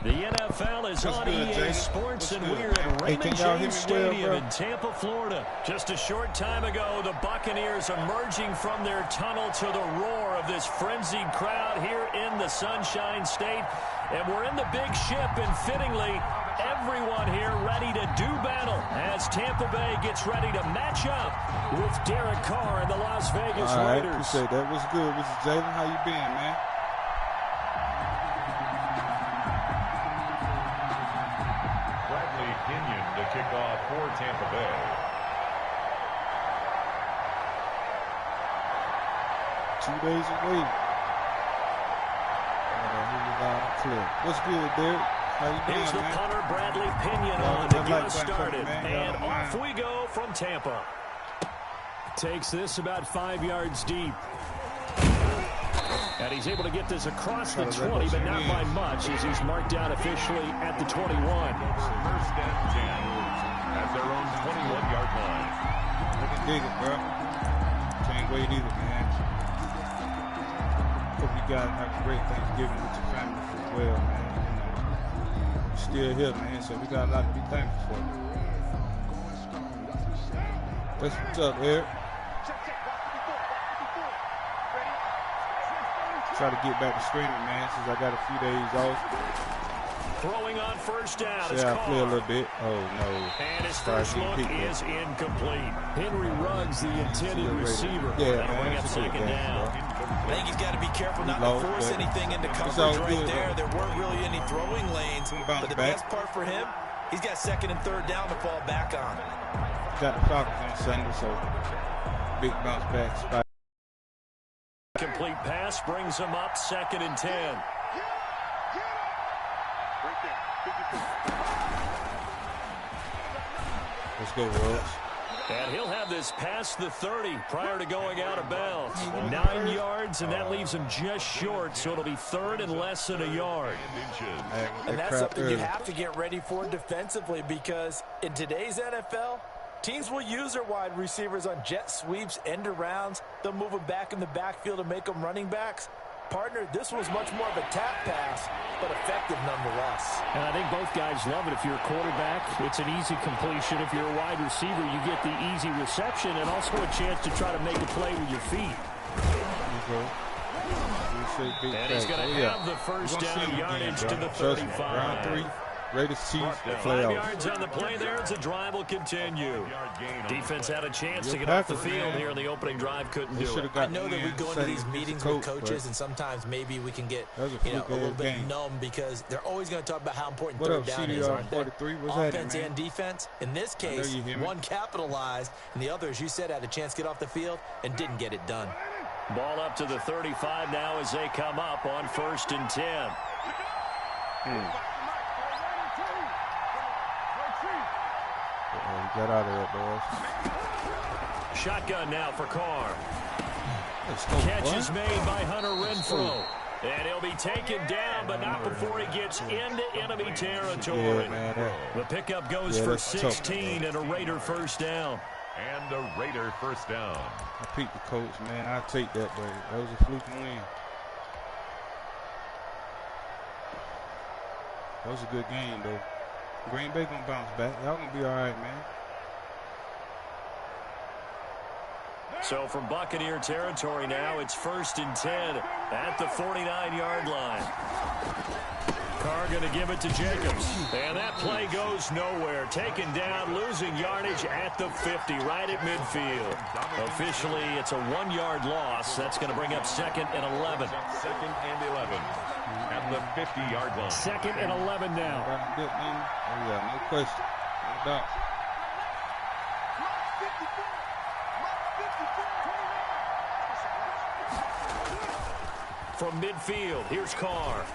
The NFL is on EA Sports, and we're at Raymond James Stadium in Tampa, Florida. Just a short time ago, the Buccaneers emerging from their tunnel to the roar of this frenzied crowd here in the Sunshine State. And we're in the big ship, and fittingly, everyone here ready to do battle as Tampa Bay gets ready to match up with Derek Carr and the Las Vegas Raiders. Appreciate that. What's good? This is Jalen. How you been, man? To kick off for Tampa Bay. Two days away. What's good, Derek? How you doing, Here's the man? punter, Bradley Pinion, on to get us started. And off we go from Tampa. Takes this about 5 yards deep. And he's able to get this across the 20, but not by much, as he's marked down officially at the 21. First and 10 at their own 21-yard line. I can dig it, bro. Can't wait either, man. Hope you guys have a great Thanksgiving with your family as well, man. You're still here, man, so we got a lot to be thankful for. That's what's up, Eric. Try to get back to streaming, man, since I got a few days off. Throwing on first down. Yeah, I play a little bit. Oh, no. And his first look is incomplete. Henry Ruggs, the intended receiver. Yeah, that'll bring up second down. I think he's got to be careful not to force anything into coverage right there. There weren't really any throwing lanes. But the best part for him, he's got second and third down to fall back on. Got the Falcons on Sunday, so big bounce back spot. Complete pass brings him up second and 10. Let's go, Ruggs. And he'll have this past the 30 prior to going out of bounds. 9 yards, and that leaves him just short, so it'll be third and less than a yard. And that's something you have to get ready for defensively, because in today's NFL, teams will use their wide receivers on jet sweeps, end arounds. They'll move them back in the backfield to make them running backs. Partner, this was much more of a tap pass, but effective nonetheless. And I think both guys love it. If you're a quarterback, it's an easy completion. If you're a wide receiver, you get the easy reception and also a chance to try to make a play with your feet. And he's going to have the first down yardage to the 35. Round 3. Raiders Chiefs, 5 yards on the play there as the drive will continue. Defense had a chance to get off the field here in the opening drive, couldn't do it. I know that we go into these meetings with coaches, and sometimes maybe we can get a little bit numb, because they're always going to talk about how important third down is, aren't they? Offense and defense. In this case, one capitalized, and the other, as you said, had a chance to get off the field and didn't get it done. Ball up to the 35 now as they come up on first and 10. Get out of there, boys. Shotgun now for Carr. Catch is made by Hunter Renfrow. And he'll be taken down, but not before he gets into enemy territory. The pickup goes for 16 and a Raider first down. And a Raider first down. I peeked the coach, man. I'll take that, but that was a fluke win. That was a good game, though. Green Bay gonna bounce back. Y'all gonna be all right, man. So from Buccaneer territory now, it's first and 10 at the 49-yard line. Carr going to give it to Jacobs. And that play goes nowhere. Taken down, losing yardage at the 50, right at midfield. Officially, it's a 1-yard loss. That's going to bring up second and 11. Second and 11 at the 50-yard line. Second and 11 now. Oh, yeah, no question. No doubt. From midfield, here's Carr.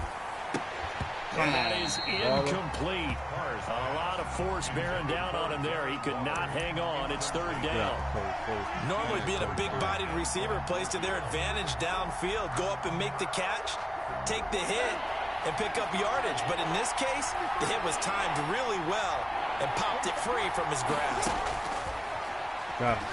And that is incomplete. A lot of force bearing down on him there. He could not hang on. It's third down. Normally being a big-bodied receiver plays to their advantage downfield. Go up and make the catch, take the hit, and pick up yardage. But in this case, the hit was timed really well and popped it free from his grasp. Got him.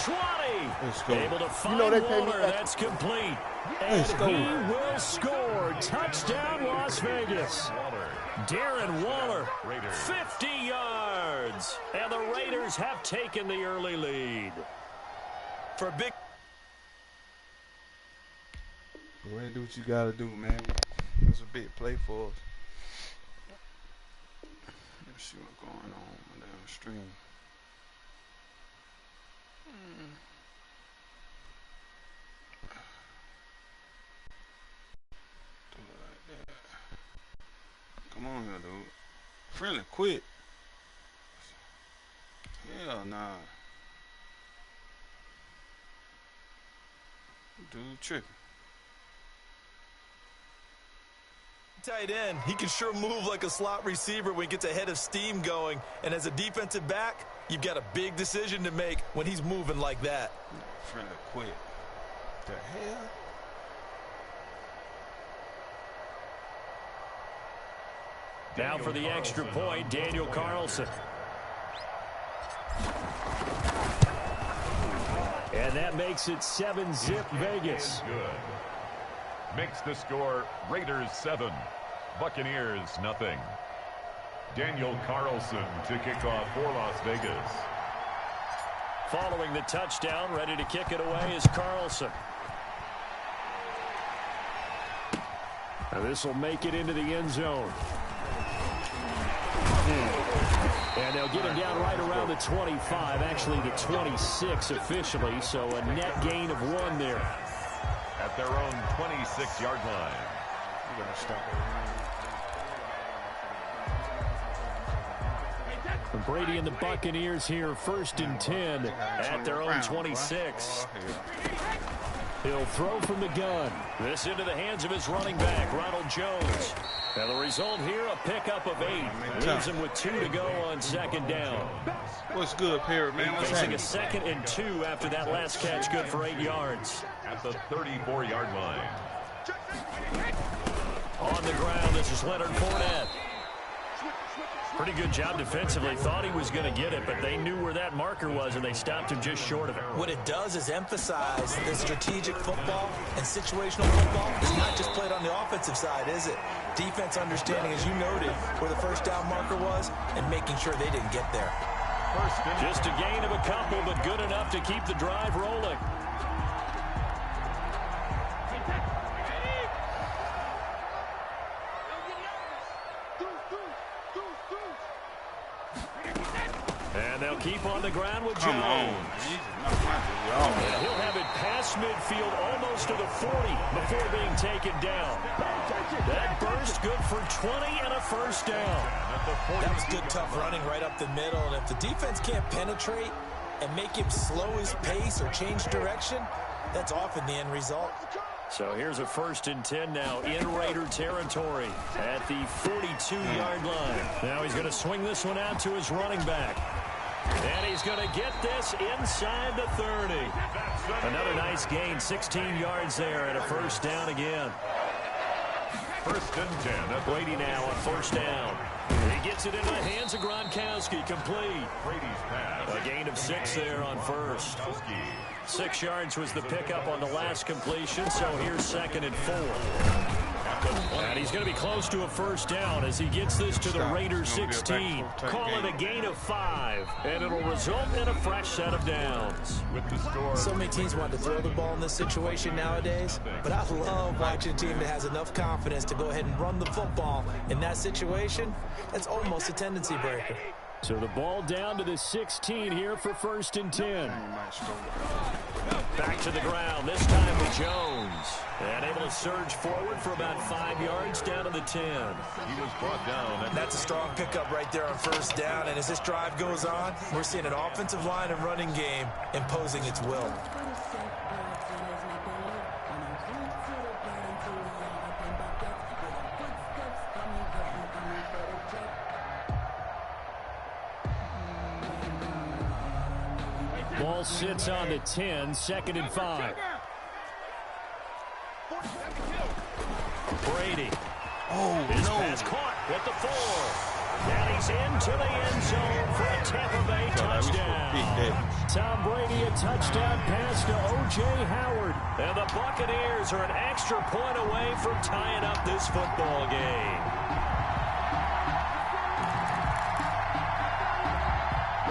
20. Able to find Waller. That's complete. And he will score. Touchdown, Las Vegas. Darren Waller, 50 yards. And the Raiders have taken the early lead. For a big... Go ahead and do what you got to do, man. It's a big play for us. Let's see what's going on downstream. Come on here, dude. Friendly, quit. Hell nah. Dude tripping. Tight end, he can sure move like a slot receiver when he gets a head of steam going. And as a defensive back, you've got a big decision to make when he's moving like that. Friendly, quit. The hell? Now for the extra point, Daniel Carlson. And that makes it 7-zip Vegas. Good. Makes the score Raiders 7, Buccaneers nothing. Daniel Carlson to kick off for Las Vegas. Following the touchdown, ready to kick it away is Carlson. Now this will make it into the end zone. And they'll get him down right around the 25, actually the 26 officially, so a net gain of 1 there. At their own 26-yard line. You gotta stop it. Brady and the Buccaneers here, 1st and 10 at their own 26. He'll throw from the gun. This into the hands of his running back, Ronald Jones. And the result here, a pickup of 8. Leaves him with 2 to go on 2nd down. What's good, Perry, man? What's facing a 2nd and 2 after that last catch, good for 8 yards. At the 34-yard line. On the ground, this is Leonard Fournette. Pretty good job defensively. Thought he was going to get it, but they knew where that marker was, and they stopped him just short of it. What it does is emphasize that strategic football and situational football is not just played on the offensive side, is it? Defense understanding, as you noted, where the first down marker was and making sure they didn't get there. Just a gain of a couple, but good enough to keep the drive rolling. And they'll keep on the ground with Jones. He'll have it past midfield almost to the 40 before being taken down. That burst good for 20 and a 1st down. That was good, tough running right up the middle. And if the defense can't penetrate and make him slow his pace or change direction, that's often the end result. So here's a 1st and 10 now in Raider territory at the 42-yard line. Now he's going to swing this one out to his running back. And he's going to get this inside the 30. Another nice gain, 16 yards there and a 1st down again. 1st and 10. Brady now on 1st down. He gets it into the hands of Gronkowski, complete. Brady's pass. A gain of 6 there on 1st. 6 yards was the pickup on the last completion, so here's 2nd and 4. And he's going to be close to a 1st down as he gets this to the Raiders 16. Call it a gain of 5, and it'll result in a fresh set of downs. With the score. So many teams want to throw the ball in this situation nowadays, but I love watching a team that has enough confidence to go ahead and run the football. In that situation, that's almost a tendency breaker. So the ball down to the 16 here for 1st and 10. Back to the ground, this time with Jones. And able to surge forward for about 5 yards down to the 10. He was brought down. That's a strong pickup right there on 1st down. And as this drive goes on, we're seeing an offensive line and running game imposing its will. Ball sits on the 10, 2nd and 5. Brady. Oh, His pass caught at the 4. And he's into the end zone for a Tampa Bay touchdown. Tom Brady, a touchdown pass to O.J. Howard. And the Buccaneers are an extra point away from tying up this football game.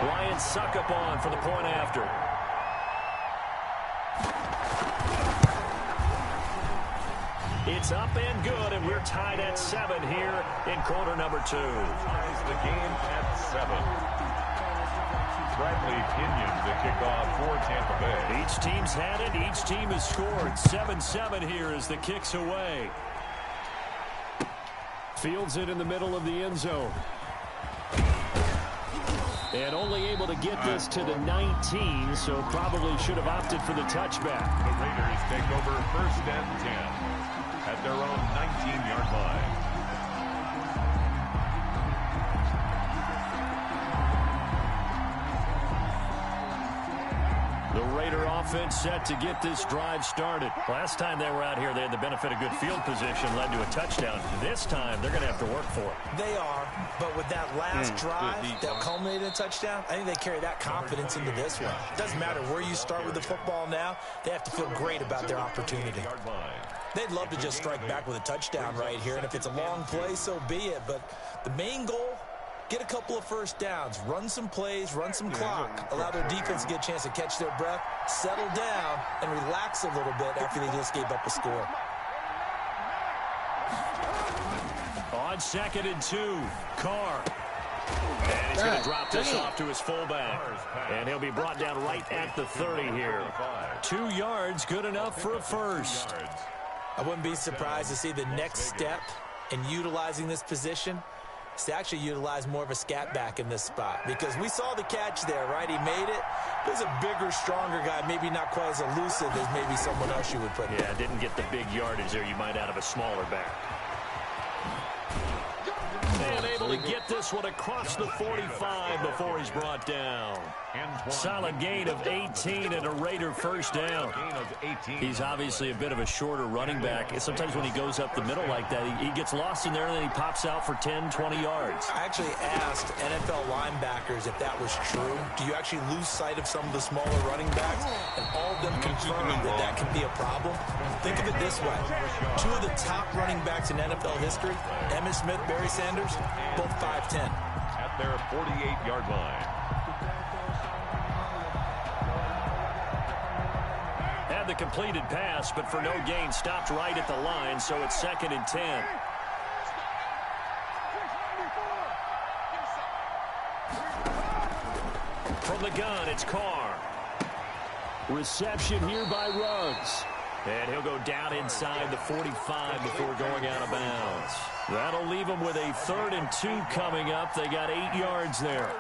Ryan Suckup on for the point after. It's up and good, and we're tied at 7 here in quarter number 2. Ties the game at 7. Bradley Pinion to kick off for Tampa Bay. Each team's had it. Each team has scored. 7-7 here as the kick's away. Fields it in the middle of the end zone. And only able to get this to the 19, so probably should have opted for the touchback. The Raiders take over 1st and 10 at their own 19-yard line. The Raider offense set to get this drive started. Last time they were out here, they had the benefit of good field position, led to a touchdown. This time, they're going to have to work for it. They are, but with that last drive that culminated in a touchdown, I think they carry that confidence into this one. It doesn't matter where you start with the football now. They have to feel great about their opportunity. They'd love to just strike back with a touchdown right here, and if it's a long play, so be it. But the main goal, get a couple of first downs, run some plays, run some clock, allow their defense to get a chance to catch their breath, settle down, and relax a little bit after they just gave up a score. On 2nd and 2, Carr. And he's going to drop this off to his fullback. And he'll be brought down right at the 30 here. 2 yards, good enough for a first. I wouldn't be surprised to see the next step in utilizing this position is to actually utilize more of a scat back in this spot, because we saw the catch there, right? He made it. There's a bigger, stronger guy, maybe not quite as elusive as maybe someone else you would put in. Yeah, didn't get the big yardage there you might out of a smaller back. And able to get this one across the 45 before he's brought down. Solid gain of 18 and a Raider first down. He's obviously a bit of a shorter running back. Sometimes when he goes up the middle like that, he gets lost in there and then he pops out for 10, 20 yards. I actually asked NFL linebackers if that was true. Do you actually lose sight of some of the smaller running backs? And all of them confirmed that that can be a problem. Think of it this way. 2 of the top running backs in NFL history, Emmitt Smith, Barry Sanders, both 5'10". At their 48-yard line. Had the completed pass, but for no gain, stopped right at the line, so it's 2nd and 10. From the gun, it's Carr. Reception here by Ruggs. And he'll go down inside the 45 before going out of bounds. That'll leave them with a 3rd and 2 coming up. They got 8 yards there.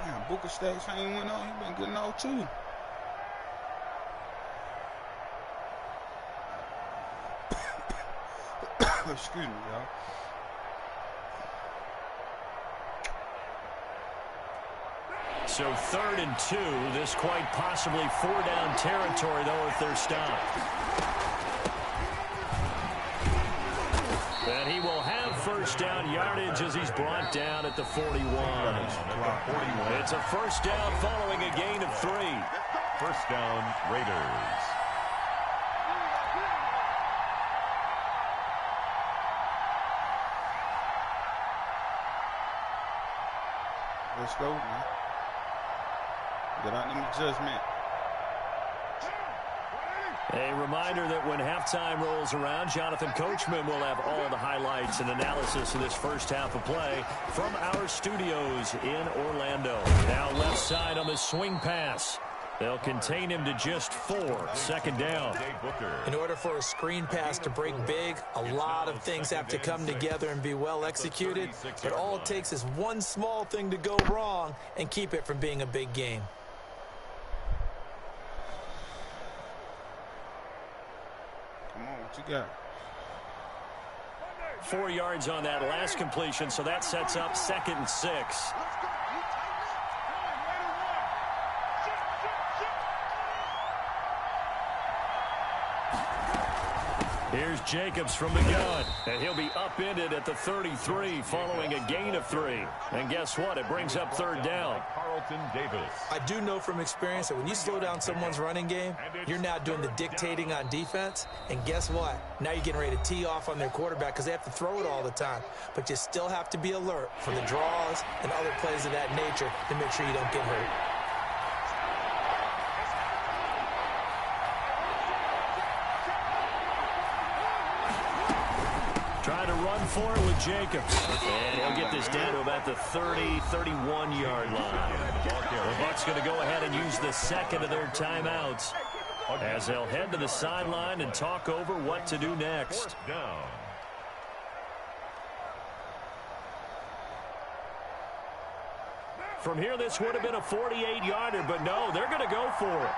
Damn, Booker Stacks ain't went on. He been getting off too. Excuse me, y'all. So 3rd and 2. This quite possibly 4-down territory, though, if they're stopped. And he will have first down yardage as he's brought down at the 41. It's a first down following a gain of 3. First down, Raiders. Let's go, man. Get out them adjustment. A reminder that when halftime rolls around, Jonathan Coachman will have all the highlights and analysis of this first half of play from our studios in Orlando. Now left side on the swing pass. They'll contain him to just 4. 2nd down. In order for a screen pass to break big, a lot of things have to come together and be well executed. But all it takes is one small thing to go wrong and keep it from being a big game. Come on, what you got? 4 yards on that last completion, so that sets up 2nd and 6. Here's Jacobs from the gun, and he'll be upended at the 33 following a gain of 3. And guess what? It brings up 3rd down. I do know from experience that when you slow down someone's running game, you're now doing the dictating on defense. And guess what? Now you're getting ready to tee off on their quarterback because they have to throw it all the time. But you still have to be alert for the draws and other plays of that nature to make sure you don't get hurt. Trying to run for it with Jacobs. And he'll get this down to about the 30, 31-yard line. The Bucs going to go ahead and use the 2nd of their timeouts as they'll head to the sideline and talk over what to do next. From here, this would have been a 48-yarder, but no, they're going to go for it.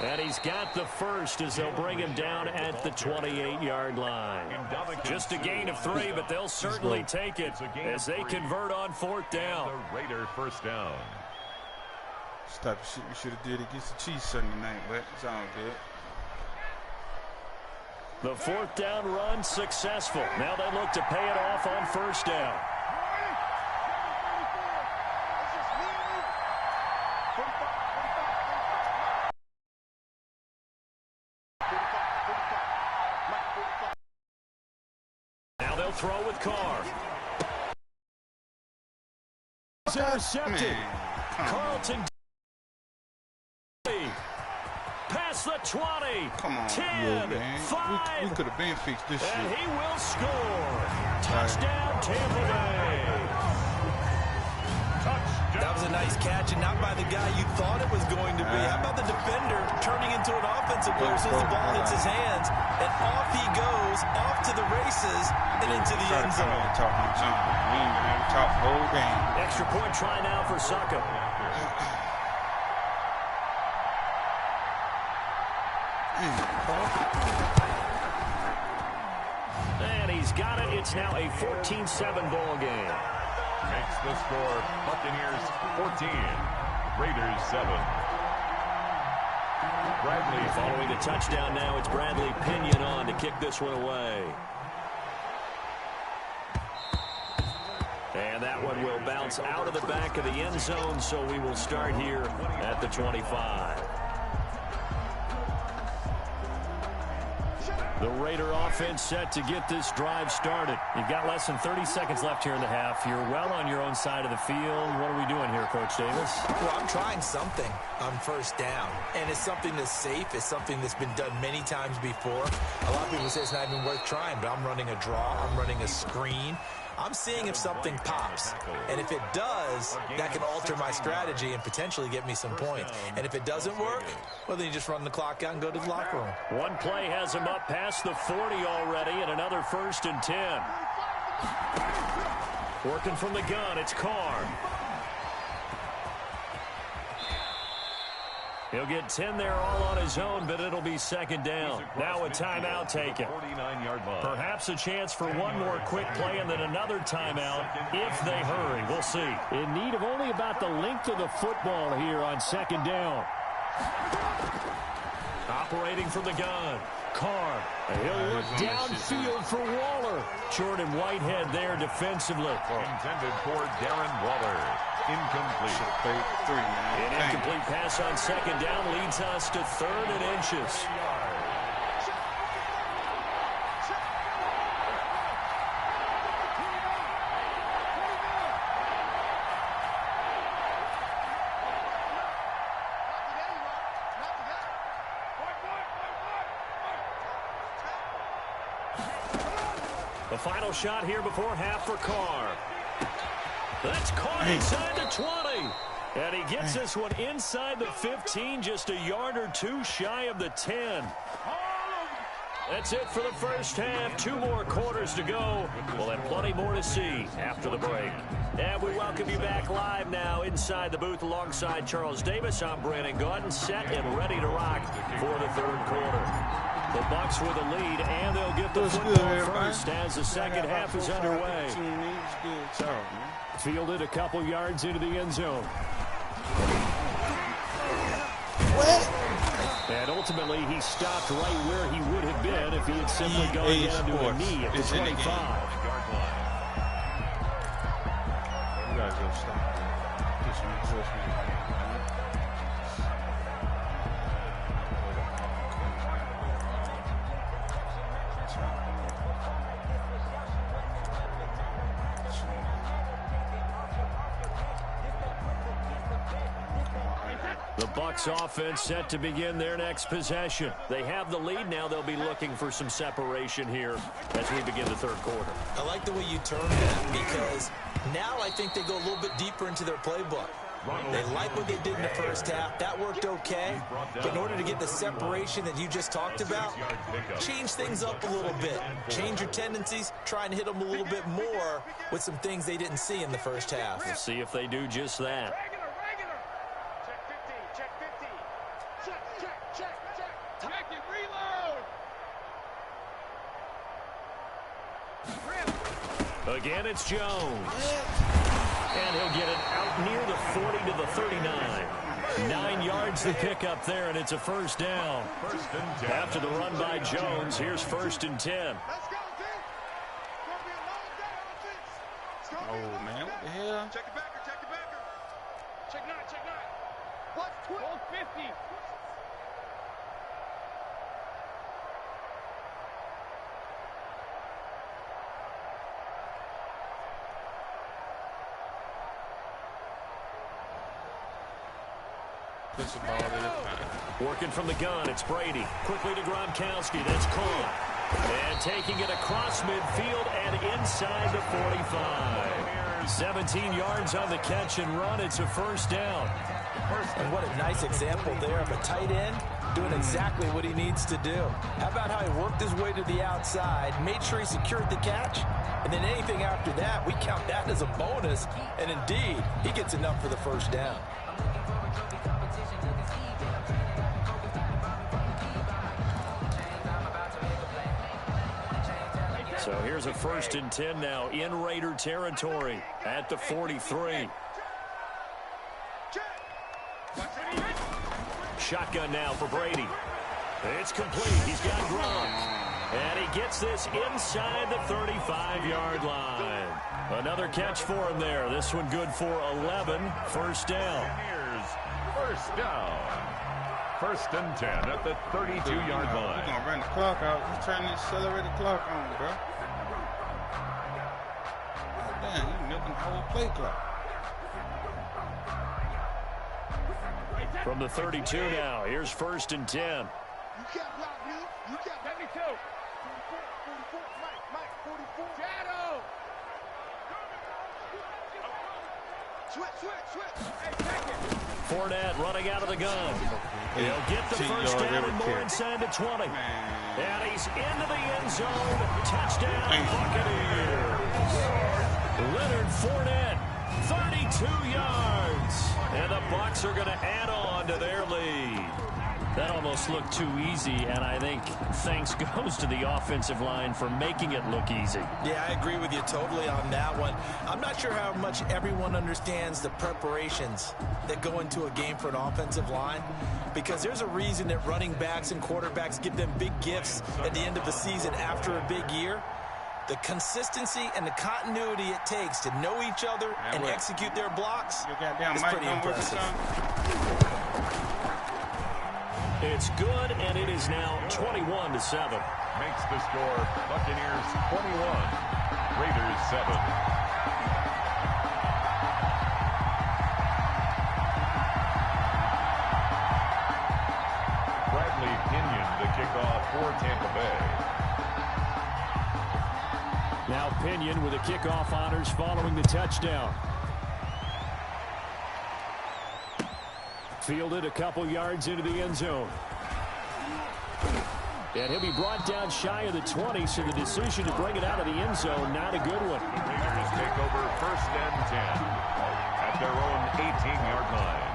And he's got the first as they'll bring him down at the 28-yard line. Just a gain of 3, but they'll certainly take it as they convert on 4th down. The Raider first down. This type of shit we should have did against the Chiefs Sunday night, but it's all good. The 4th down run successful. Now they look to pay it off on 1st down. Now they'll throw with Carr. Intercepted. Carlton. Past the 20. Come on, 10, man. 5. We could have been fixed this And shit. he will score. Touchdown, Tampa Bay. That was a nice catch, and not by the guy you thought it was going to be. How about the defender turning into an offensive player as soon as the ball hits his hands, and off he goes, off to the races, and into the end zone. We ain't never talked the whole game. Extra point try now for Suckup. And he's got it. It's now a 14-7 ball game. Makes the score Buccaneers 14, Raiders 7. Bradley following the touchdown now. It's Bradley Pinion on to kick this one away. And that one will bounce out of the back of the end zone, so we will start here at the 25. The Raider offense set to get this drive started. You've got less than 30 seconds left here in the half. You're well on your own side of the field. What are we doing here, Coach Davis? Well, I'm trying something on 1st down, and it's something that's safe. It's something that's been done many times before. A lot of people say it's not even worth trying, but I'm running a draw. I'm running a screen. I'm seeing if something pops, and if it does, that can alter my strategy and potentially get me some points. And if it doesn't work, well, then you just run the clock out and go to the locker room. One play has him up past the 40 already, and another 1st and 10. Working from the gun, it's Carr. He'll get 10 there all on his own, but it'll be 2nd down. Now a timeout taken. Perhaps a chance for one more quick play and then another timeout if they hurry. We'll see. In need of only about the length of the football here on 2nd down. Operating from the gun. Carr. He'll look downfield for Waller. Jordan Whitehead there defensively. Intended for Darren Waller. Incomplete. An incomplete pass on 2nd down leads us to 3rd and inches. The final shot here before half for Carr. That's caught inside the 20. And he gets this one inside the 15, just a yard or two shy of the 10. That's it for the first half. 2 more quarters to go. We'll have plenty more to see after the break. And we welcome you back live now inside the booth alongside Charles Davis. I'm Brandon Gordon, set and ready to rock for the third quarter. The Bucs with a lead, and they'll get the football first as the second half is underway. Fielded a couple yards into the end zone. And ultimately, he stopped right where he would have been if he had simply gone down to a knee at the 25. You guys go stop. Get some enforcement. The Bucs offense set to begin their next possession. They have the lead now. They'll be looking for some separation here as we begin the third quarter. I like the way you termed that because now I think they go a little bit deeper into their playbook. They like what they did in the first half. That worked okay. But in order to get the separation that you just talked about, change things up a little bit. Change your tendencies. Try and hit them a little bit more with some things they didn't see in the first half. We'll see if they do just that. Again, it's Jones. And he'll get it out near the 40 to the 39. 9 yards the pickup there, and it's a first down. After the run by Jones, here's 1st and 10. Oh, man, what the hell? Check it backer, check it backer. Check 9, check 9. What? 1250. Working from the gun, it's Brady. Quickly to Gronkowski, that's caught. And taking it across midfield and inside the 45. 17 yards on the catch and run. It's a first down. And what a nice example there of a tight end doing exactly what he needs to do. How about how he worked his way to the outside, made sure he secured the catch, and then anything after that, we count that as a bonus. And indeed, he gets enough for the first down. So here's a 1st and 10 now in Raider territory at the 43. Shotgun now for Brady. It's complete. He's got Gronk. And he gets this inside the 35-yard line. Another catch for him there. This one good for 11. First down. Here's first down. 1st and 10 at the 32-yard line. We're going to run the clock out. He's turning the accelerated clock on, bro. Damn, you're milking the whole play clock. From the 32 now, here's 1st and 10. You can't block me. You can't. 72. 44, Mike, 44. Shadow. Switch. Hey, take it. Fournette running out of the gun. He'll get the first down and more inside the 20. And he's into the end zone. Touchdown, Buccaneers. Leonard Fournette, 32 yards. And the Bucs are going to add on to their lead. That almost looked too easy, and I think thanks goes to the offensive line for making it look easy. Yeah, I agree with you totally on that one. I'm not sure how much everyone understands the preparations that go into a game for an offensive line, because there's a reason that running backs and quarterbacks give them big gifts at the end of the season after a big year. The consistency and the continuity it takes to know each other and execute their blocks is pretty impressive. It's good, and it is now 21-7. Makes the score Buccaneers 21, Raiders 7. Bradley Pinion, the kickoff for Tampa Bay. Now Pinion with the kickoff honors following the touchdown. Fielded a couple yards into the end zone. And he'll be brought down shy of the 20, so the decision to bring it out of the end zone, not a good one. The Raiders take over 1st and 10 at their own 18-yard line.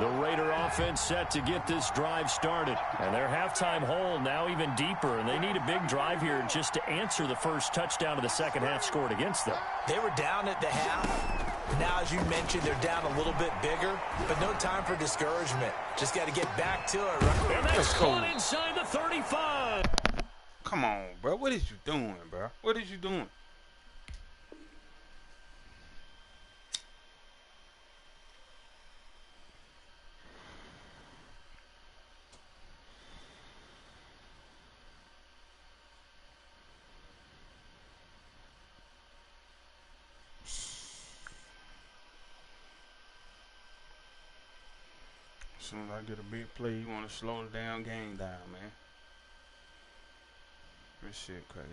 The Raider offense set to get this drive started. And their halftime hole now even deeper, and they need a big drive here just to answer the first touchdown of the second half scored against them. They were down at the half. Now, as you mentioned, they're down a little bit bigger, but no time for discouragement. Just got to get back to it. And that's caught inside the 35. Come on, bro. What is you doing, bro? What is you doing? As soon as I get a big play, you want to slow the damn game down, man. This shit crazy,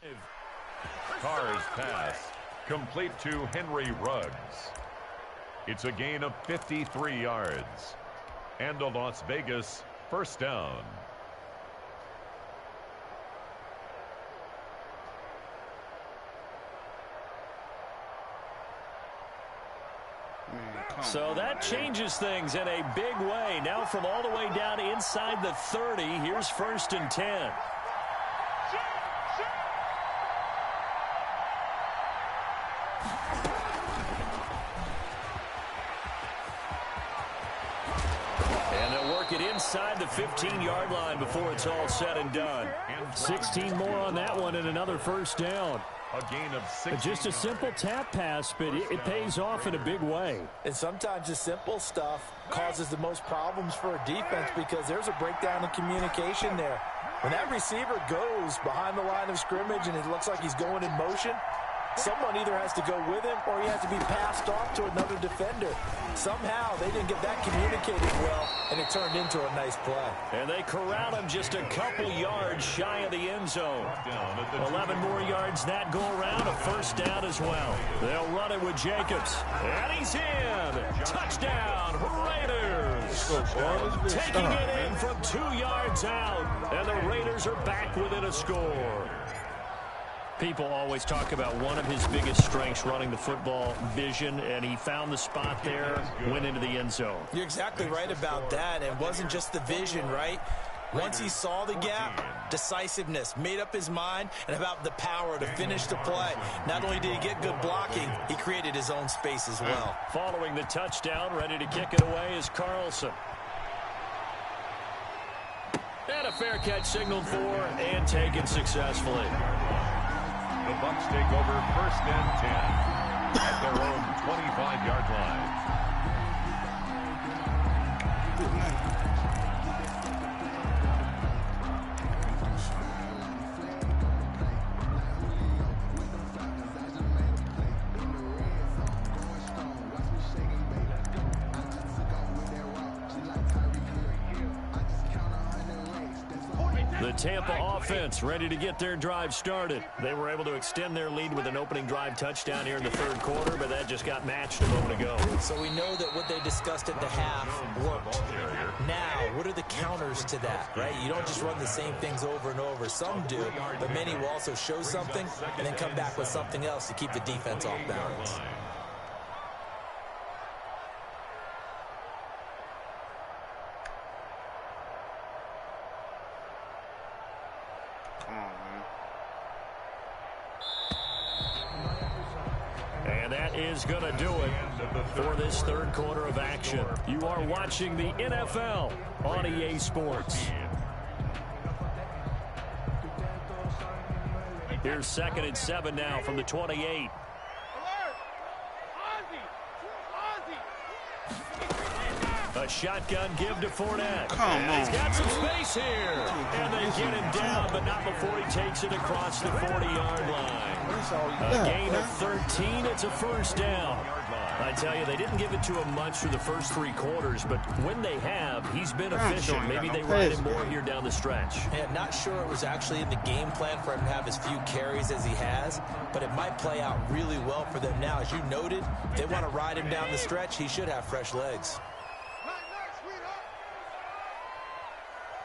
man. Carr's pass complete to Henry Ruggs. It's a gain of 53 yards. And a Las Vegas 1st down. So that changes things in a big way. Now from all the way down inside the 30, here's 1st and 10. And they'll work it inside the 15-yard line before it's all said and done. 16 more on that one and another 1st down. A gain of 6. Just a simple tap pass, but it pays off in a big way. And sometimes the simple stuff causes the most problems for a defense because there's a breakdown in communication there. When that receiver goes behind the line of scrimmage and it looks like he's going in motion, someone either has to go with him or he has to be passed off to another defender. Somehow they didn't get that communicated well, and it turned into a nice play. And they corral him just a couple yards shy of the end zone. 11 more yards that go around, a 1st down as well. They'll run it with Jacobs. And he's in. Touchdown, Raiders. Taking it in from 2 yards out. And the Raiders are back within a score. People always talk about one of his biggest strengths, running the football, vision, and he found the spot there, went into the end zone. You're exactly right about that. It wasn't just the vision, right? Once he saw the gap, decisiveness, made up his mind, and about the power to finish the play. Not only did he get good blocking, he created his own space as well. Following the touchdown, ready to kick it away is Carlson. And a fair catch signaled for and taken successfully. The Bucs take over 1st and 10 at their own 25-yard line. The Tampa offense ready to get their drive started. They were able to extend their lead with an opening drive touchdown here in the 3rd quarter, but that just got matched a moment ago. So we know that what they discussed at the half worked. Now, what are the counters to that, right? You don't just run the same things over and over. Some do, but many will also show something and then come back with something else to keep the defense off balance. And that is going to do it for this 3rd quarter of action. You are watching the NFL on EA Sports. Here's 2nd and 7 now from the 28. A shotgun give to Fournette. Come on. He's got some space here. And they get him down, but not before he takes it across the 40-yard line. A gain of 13. It's a 1st down. I tell you, they didn't give it to him much through the first 3 quarters, but when they have, he's been efficient. Maybe they ride him more here down the stretch. And not sure it was actually in the game plan for him to have as few carries as he has, but it might play out really well for them now. As you noted, if they want to ride him down the stretch, he should have fresh legs.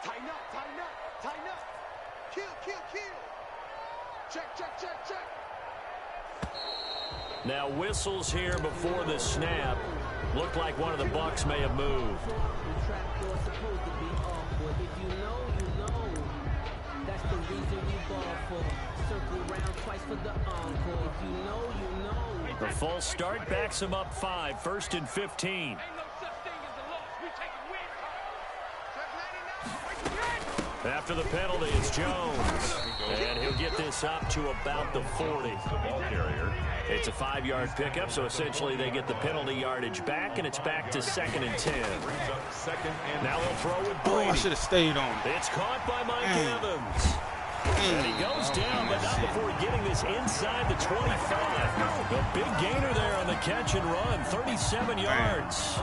Tighten up, tighten up, tighten up. Kill, kill, kill. Check, check, check, check. Now whistles here before the snap. Looked like one of the Bucs may have moved. The trap door's supposed to be off, but if you know, you know. That's the reason we ball for. Circle round twice for the encore. If you know, you know. The false start backs him up 5, 1st and 15. Ain't no such thing as a loss. We take a win. Check 99. After the penalty, it's Jones. And he'll get this up to about the 40. Ball carrier. It's a 5-yard pickup, so essentially they get the penalty yardage back, and it's back to 2nd and 10. Brings up 2nd and Now they'll throw with Oh, I Brady. should have stayed on it. It's caught by Mike Evans. And he goes down, but not before getting this inside the 25. The big gainer there on the catch and run, 37 yards.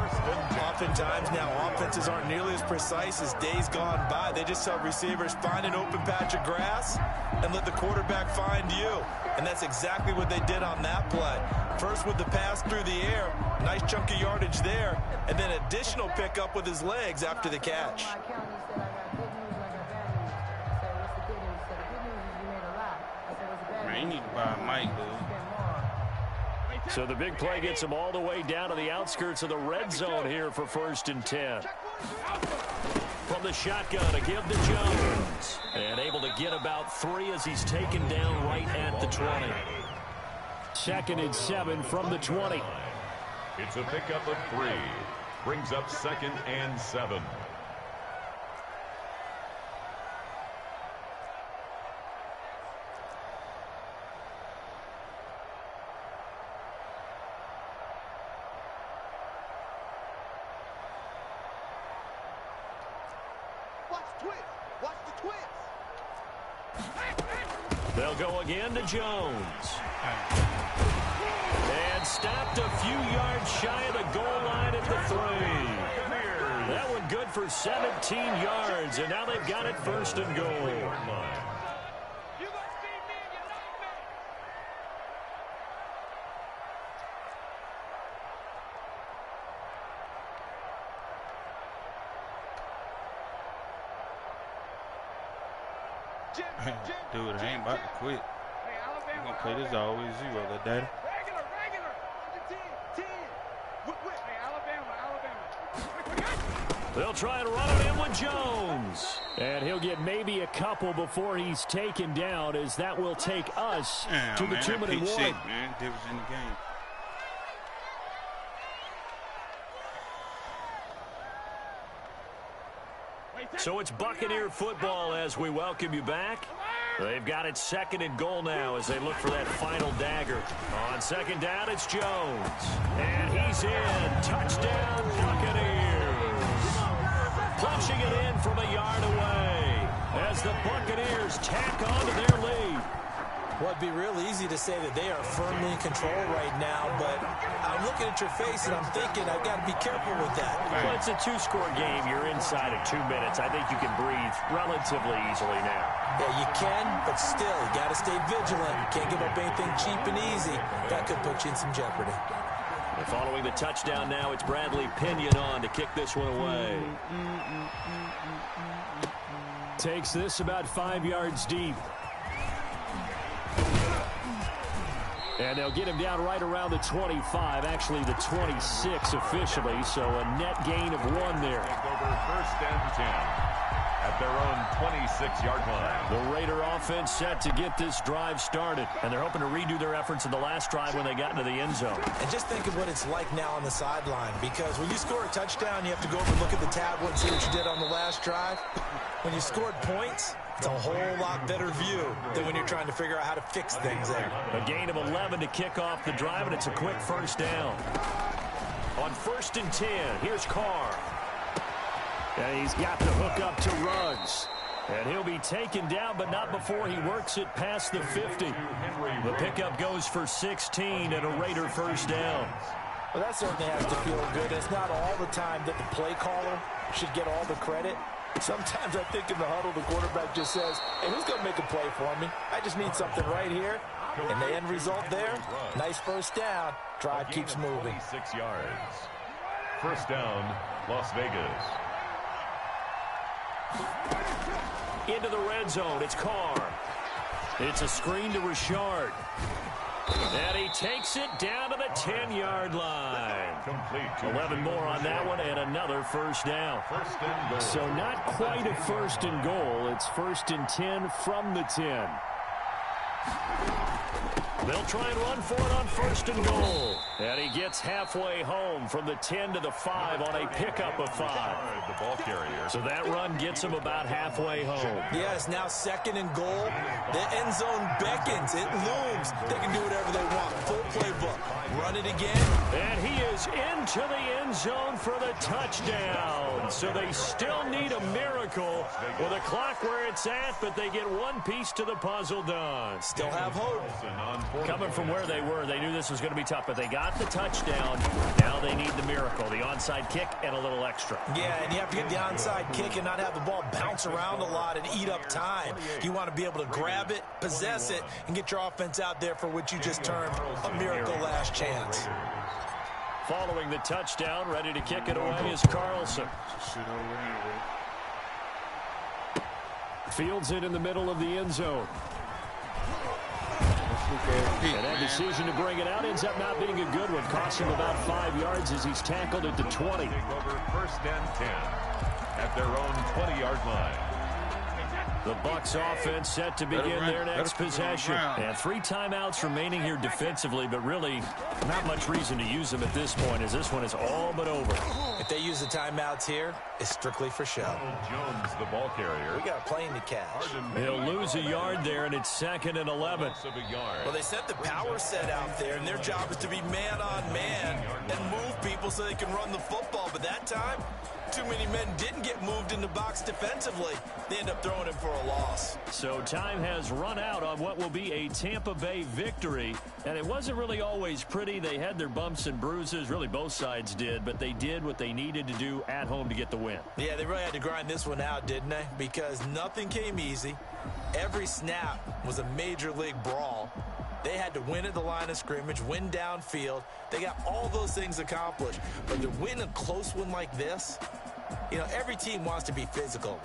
Oftentimes now offenses aren't nearly as precise as days gone by. They just tell receivers, find an open patch of grass and let the quarterback find you. And that's exactly what they did on that play. First with the pass through the air, nice chunk of yardage there, and then additional pickup with his legs after the catch. Man, you need to buy a mic, dude. So the big play gets him all the way down to the outskirts of the red zone here for 1st and 10. From the shotgun, a give to Jones. And able to get about 3 as he's taken down right at the 20. 2nd and 7 from the 20. It's a pickup of 3. Brings up 2nd and 7. They'll go again to Jones. And stopped a few yards shy of the goal line at the 3. That one good for 17 yards, and now they've got it 1st and goal. Dude, I ain't about to quit. I'm going to play this all with 0, the data. Regular. 10. Hey, Alabama. They'll try and run it in with Jones. And he'll get maybe a couple before he's taken down, as that will take us to the 2-minute warning. Man, difference in the game. So it's Buccaneer football as we welcome you back. They've got it 2nd and goal now as they look for that final dagger. On 2nd down, it's Jones. And he's in. Touchdown, Buccaneers. Punching it in from a yard away as the Buccaneers tack onto their lead. Well, it'd be real easy to say that they are firmly in control right now, but I'm looking at your face and I'm thinking I've got to be careful with that. Well, it's a 2-score game. You're inside of 2 minutes. I think you can breathe relatively easily now. Yeah, you can, but still, you got to stay vigilant. You can't give up anything cheap and easy. That could put you in some jeopardy. And following the touchdown now, it's Bradley Pinion on to kick this one away. Takes this about 5 yards deep. And they'll get him down right around the 25, actually the 26 officially, so a net gain of 1 there. Take over 1st and 10 at their own 26-yard line. The Raider offense set to get this drive started, and they're hoping to redo their efforts in the last drive when they got into the end zone. And just think of what it's like now on the sideline, because when you score a touchdown, you have to go over and look at the tablet and see what you did on the last drive. When you scored points, it's a whole lot better view than when you're trying to figure out how to fix things there. A gain of 11 to kick off the drive, and it's a quick 1st down. On 1st and 10, here's Carr. And he's got the hook up to Ruggs. And he'll be taken down, but not before he works it past the 50. The pickup goes for 16 and a Raider 1st down. Well, that certainly has to feel good. It's not all the time that the play caller should get all the credit. Sometimes I think in the huddle, the quarterback just says, hey, who's going to make a play for me? I just need something right here. And the end result there, nice first down. Drive keeps moving. 26 yards. First down, Las Vegas. Into the red zone, it's Carr. It's a screen to Richard. And he takes it down to the 10-yard line. Complete. 11 more on that one and another first down. First and goal. So not quite a first and goal. It's first and 10 from the 10. They'll try and run for it on first and goal. And he gets halfway home from the 10 to the 5 on a pickup of 5. The ball carrier. So that run gets him about halfway home. Yeah, it's now second and goal. The end zone beckons. It looms. They can do whatever they want. Full playbook. Run it again. And he is into the end zone for the touchdown. So they still need a miracle with a clock where it's at, but they get one piece to the puzzle done. Still have hope. Coming from where they were, they knew this was going to be tough, but they got the touchdown. Now they need the miracle, the onside kick and a little extra. Yeah, and you have to get the onside kick and not have the ball bounce around a lot and eat up time. You want to be able to grab it, possess it, and get your offense out there for what you just termed a miracle last chance. Following the touchdown, ready to kick it away is Carlson. Fields it in the middle of the end zone. And that decision to bring it out ends up not being a good one. Cost him about 5 yards as he's tackled at the 20. Take over first and 10 at their own 20-yard line. The Bucs offense set to begin their next possession. And 3 timeouts remaining here defensively, but really not much reason to use them at this point as this one is all but over. If they use the timeouts here, it's strictly for show. Jones, the ball carrier. We got a plane to catch. He'll lose a yard there, and it's 2nd and 11. Well, they set the power set out there, and their job is to be man-on-man and move people so they can run the football. But that time, too many men didn't get moved in the box defensively. They end up throwing it for a loss. So time has run out on what will be a Tampa Bay victory. And it wasn't really always pretty. They had their bumps and bruises. Really, both sides did. But they did what they needed to do at home to get the win. Yeah, they really had to grind this one out, didn't they? Because nothing came easy. Every snap was a major league brawl. They had to win at the line of scrimmage, win downfield. They got all those things accomplished. But to win a close one like this, you know, every team wants to be physical.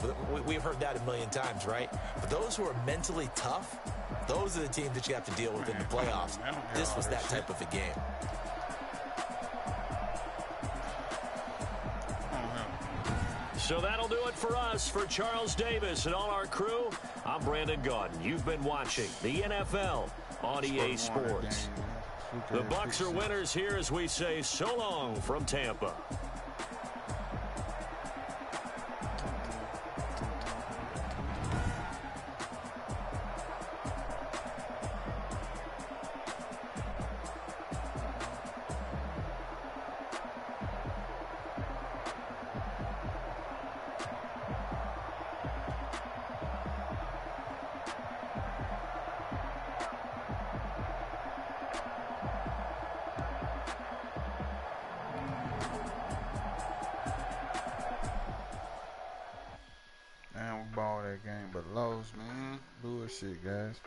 We've heard that a million times, right? But those who are mentally tough, those are the teams that you have to deal with in the playoffs. This was that type of a game. So that'll do it for us. For Charles Davis and all our crew, I'm Brandon Gaudin. You've been watching the NFL on EA Sports. The Bucs are winners here as we say so long from Tampa. Ball that game, but lost, man. Bullshit, guys.